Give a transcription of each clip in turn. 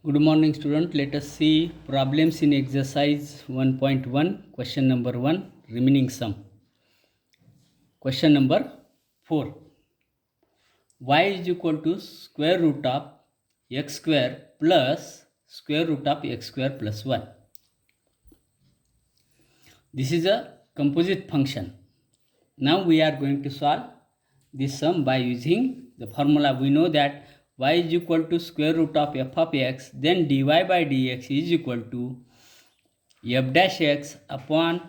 Good morning, student. Let us see problems in exercise 1.1, question number 1, remaining sum. Question number 4. Y is equal to square root of x square plus square root of x square plus 1. This is a composite function. Now we are going to solve this sum by using the formula. We know that y is equal to square root of f of x, then dy by dx is equal to f dash x upon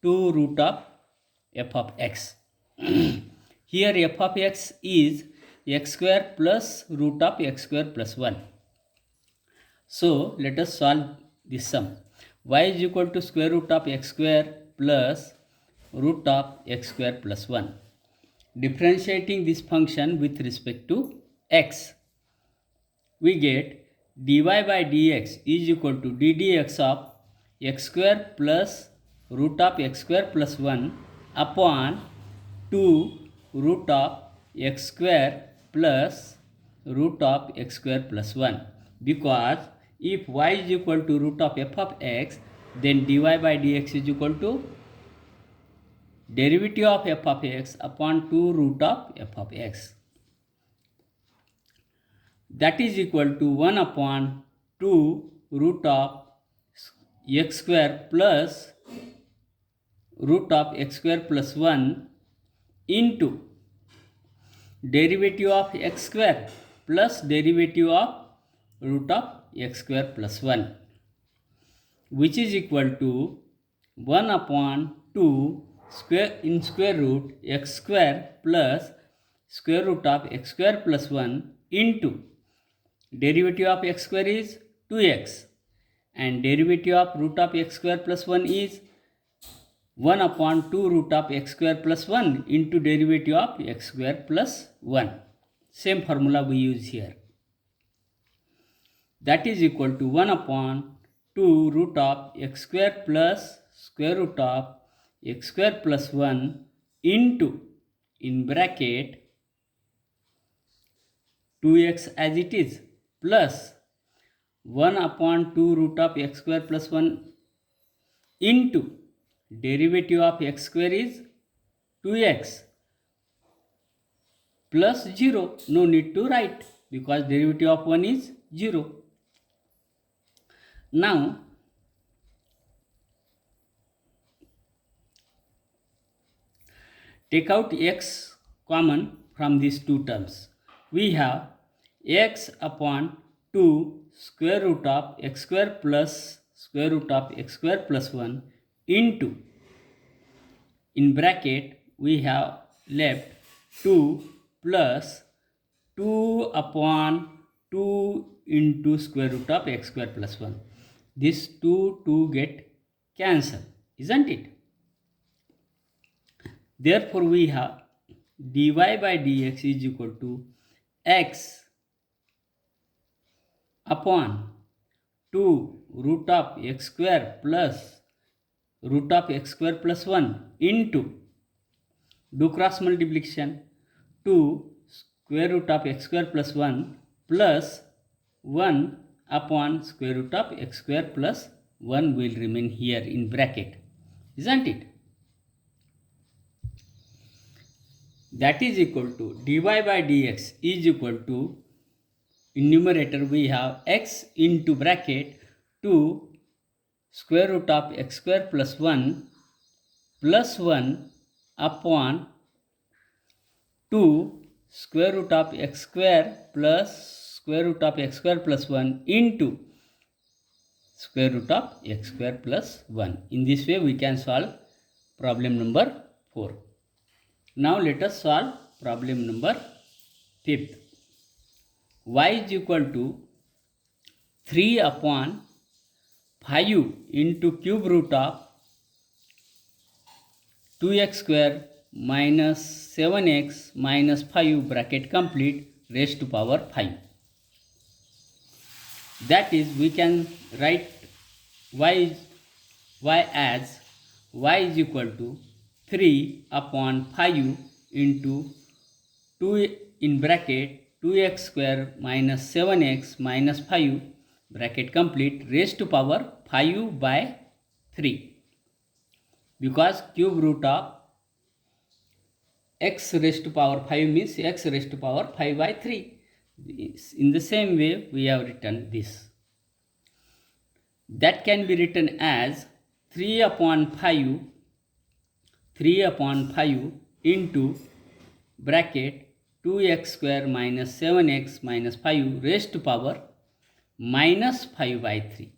2 root of f of x. Here f of x is x square plus root of x square plus 1. So let us solve this sum. Y is equal to square root of x square plus root of x square plus 1. Differentiating this function with respect to x, we get dy by dx is equal to d dx of x square plus root of x square plus 1 upon 2 root of x square plus root of x square plus 1, because if y is equal to root of f of x, then dy by dx is equal to derivative of f of x upon 2 root of f of x. That is equal to 1 upon 2 root of x square plus root of x square plus 1 into derivative of x square plus derivative of root of x square plus 1, which is equal to 1 upon 2 square root x square plus square root of x square plus 1 into derivative of x square is 2x and derivative of root of x square plus 1 is 1 upon 2 root of x square plus 1 into derivative of x square plus 1. Same formula we use here. That is equal to 1 upon 2 root of x square plus square root of x square plus 1 into, in bracket, 2x as it is, plus 1 upon 2 root of x square plus 1 into derivative of x square is 2x plus 0. No need to write because derivative of 1 is 0. Now take out x common from these two terms. We have x upon 2 square root of x square plus square root of x square plus 1 into, in bracket, we have left 2 plus 2 upon 2 into square root of x square plus 1. This 2 get cancelled, isn't it? Therefore, we have dy by dx is equal to x upon 2 root of x square plus root of x square plus 1 into, do cross multiplication, 2 square root of x square plus 1 plus 1 upon square root of x square plus 1 will remain here in bracket, isn't it? That is equal to dy by dx is equal to, in numerator we have x into bracket 2 square root of x square plus 1 plus 1 upon 2 square root of x square plus square root of x square plus 1 into square root of x square plus 1. In this way we can solve problem number 4. Now let us solve problem number 5. Y is equal to 3 upon 5 into cube root of 2x square minus 7x minus 5 bracket complete raised to power 5. That is, we can write y as y is equal to 3 upon 5 into 2 in bracket 2x square minus 7x minus 5 bracket complete, raised to power 5 by 3, because cube root of x raised to power 5 means x raised to power 5 by 3. In the same way, we have written this. That can be written as 3 upon 5 into bracket 2x square minus 7x minus 5 raised to power minus 5 by 3.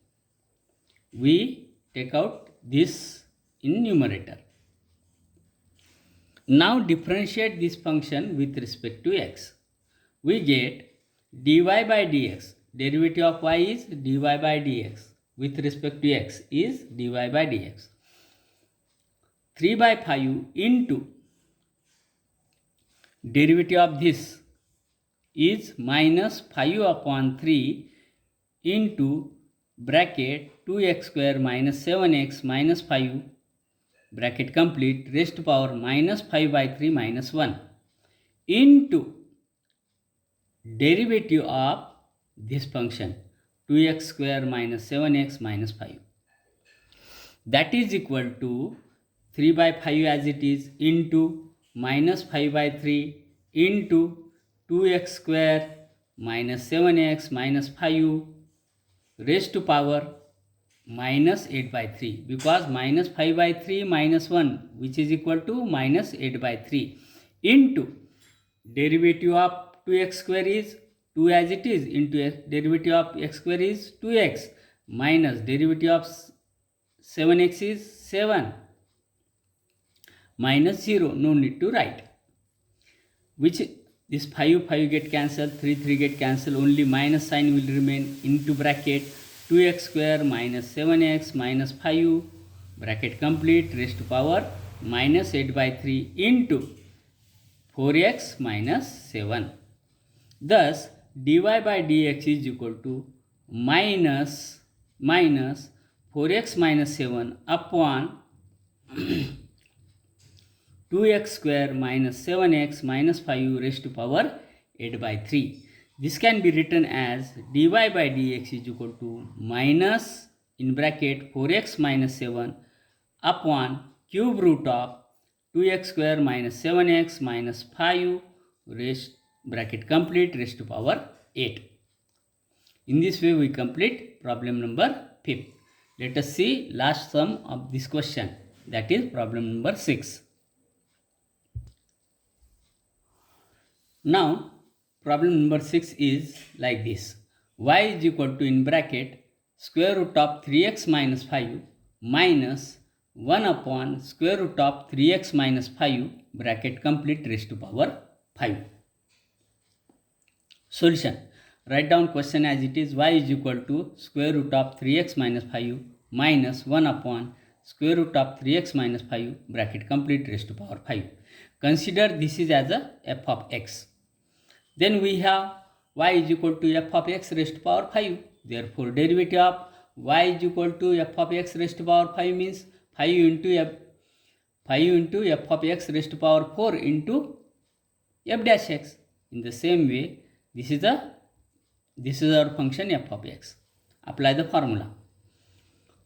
We take out this in numerator. Now differentiate this function with respect to x. We get dy by dx. Derivative of y is dy by dx. With respect to x is dy by dx. 3 by 5 into derivative of this is minus 5 upon 3 into bracket 2x square minus 7x minus 5 bracket complete raised to power minus 5 by 3 minus 1 into derivative of this function 2x square minus 7x minus 5. That is equal to 3 by 5 as it is into minus 5 by 3 into 2x square minus 7x minus 5 raised to power minus 8 by 3, because minus 5 by 3 minus 1 which is equal to minus 8 by 3 into derivative of 2x square is 2 as it is into derivative of x square is 2x minus derivative of 7x is 7 minus 0, no need to write, which this 5 get cancelled, 3 get cancelled, only minus sign will remain into bracket 2x square minus 7x minus 5 bracket complete raised to power minus 8 by 3 into 4x minus 7. Thus, dy by dx is equal to minus 4x minus 7 upon 2x square minus 7x minus 5 raised to power 8 by 3. This can be written as dy by dx is equal to minus in bracket 4x minus 7 upon cube root of 2x square minus 7x minus 5 raised bracket complete raised to power 8. In this way we complete problem number 5. Let us see last sum of this question, that is problem number 6. Now problem number 6 is like this. Y is equal to in bracket square root of 3x minus 5 minus 1 upon square root of 3x minus 5 bracket complete raised to power 5. Solution. Write down question as it is. Y is equal to square root of 3x minus 5 minus 1 upon square root of 3x minus 5 bracket complete raised to power 5. Consider this is as a f of x. Then we have y is equal to f of x raised to power 5. Therefore, derivative of y is equal to f of x raised to power 5 means 5 into f of x raised to power 4 into f dash x. In the same way, this is our function f of x. Apply the formula.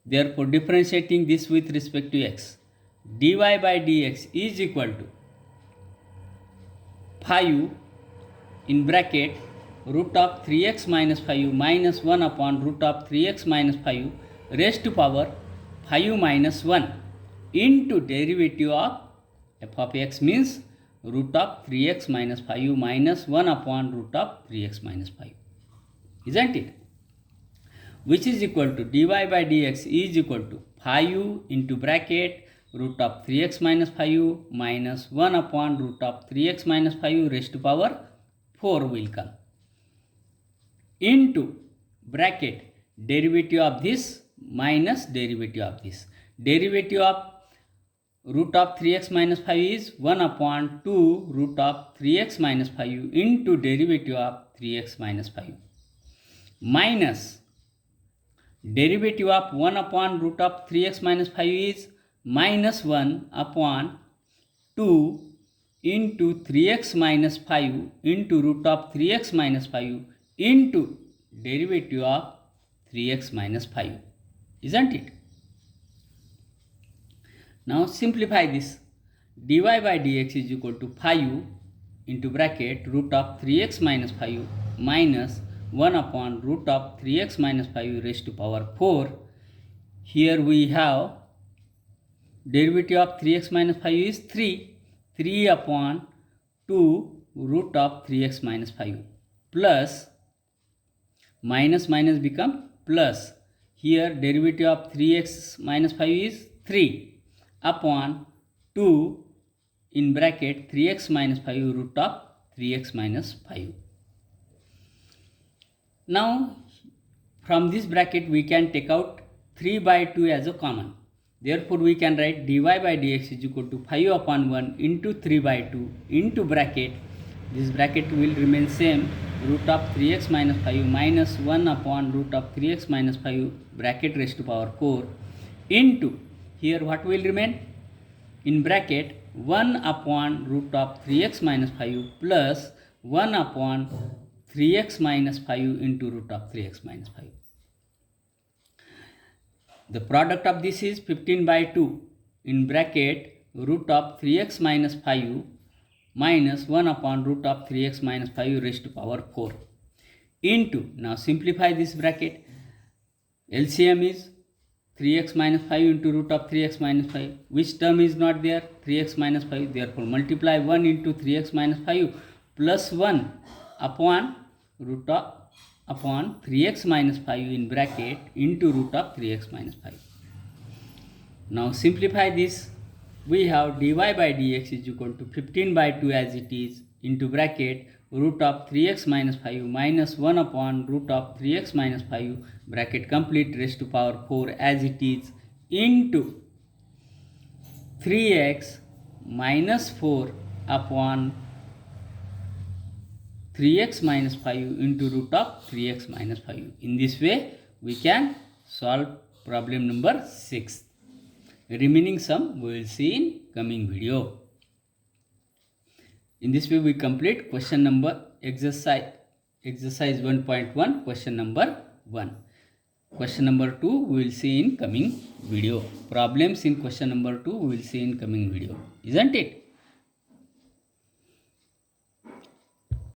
Therefore, differentiating this with respect to x, dy by dx is equal to 5 in bracket root of 3x minus 5 minus 1 upon root of 3x minus 5 raised to power 5 minus 1 into derivative of f of x means root of 3x minus 5 minus 1 upon root of 3x minus 5. Isn't it? Which is equal to dy by dx is equal to 5 into bracket root of 3x minus 5 minus 1 upon root of 3x minus 5 raised to power 4 will come into bracket derivative of this minus derivative of this. Derivative of root of 3x minus 5 is 1 upon 2 root of 3x minus 5 into derivative of 3x minus 5 minus derivative of 1 upon root of 3x minus 5 is minus 1 upon 2 into 3x minus 5 into root of 3x minus 5 into derivative of 3x minus 5, isn't it? Now simplify this. dy by dx is equal to 5 into bracket root of 3x minus 5 minus 1 upon root of 3x minus 5 raised to power 4. Here we have derivative of 3x minus 5 is 3. 3 upon 2 root of 3x minus 5 plus minus minus become plus. Here derivative of 3x minus 5 is 3 upon 2 in bracket 3x minus 5 root of 3x minus 5. Now from this bracket we can take out 3 by 2 as a common. Therefore we can write dy by dx is equal to 5 upon 1 into 3 by 2 into bracket. This bracket will remain same, root of 3x minus 5 minus 1 upon root of 3x minus 5 bracket raised to power 4 into, here what will remain? In bracket 1 upon root of 3x minus 5 plus 1 upon 3x minus 5 into root of 3x minus 5. The product of this is 15 by 2 in bracket root of 3x minus 5 minus 1 upon root of 3x minus 5 raised to power 4 into, now simplify this bracket, LCM is 3x minus 5 into root of 3x minus 5. Which term is not there? 3x minus 5. Therefore multiply 1 into 3x minus 5 plus 1 upon root of upon 3x minus 5 in bracket into root of 3x minus 5. Now simplify this. We have dy by dx is equal to 15 by 2 as it is into bracket root of 3x minus 5 minus 1 upon root of 3x minus 5 bracket complete raised to power 4 as it is into 3x minus 4 upon 3x minus 5 into root of 3x minus 5. In this way we can solve problem number 6. Remaining sum we will see in coming video. In this way we complete question number exercise 1.1 question number 1. Question number 2 we will see in coming video. Problems in question number 2 we will see in coming video, isn't it?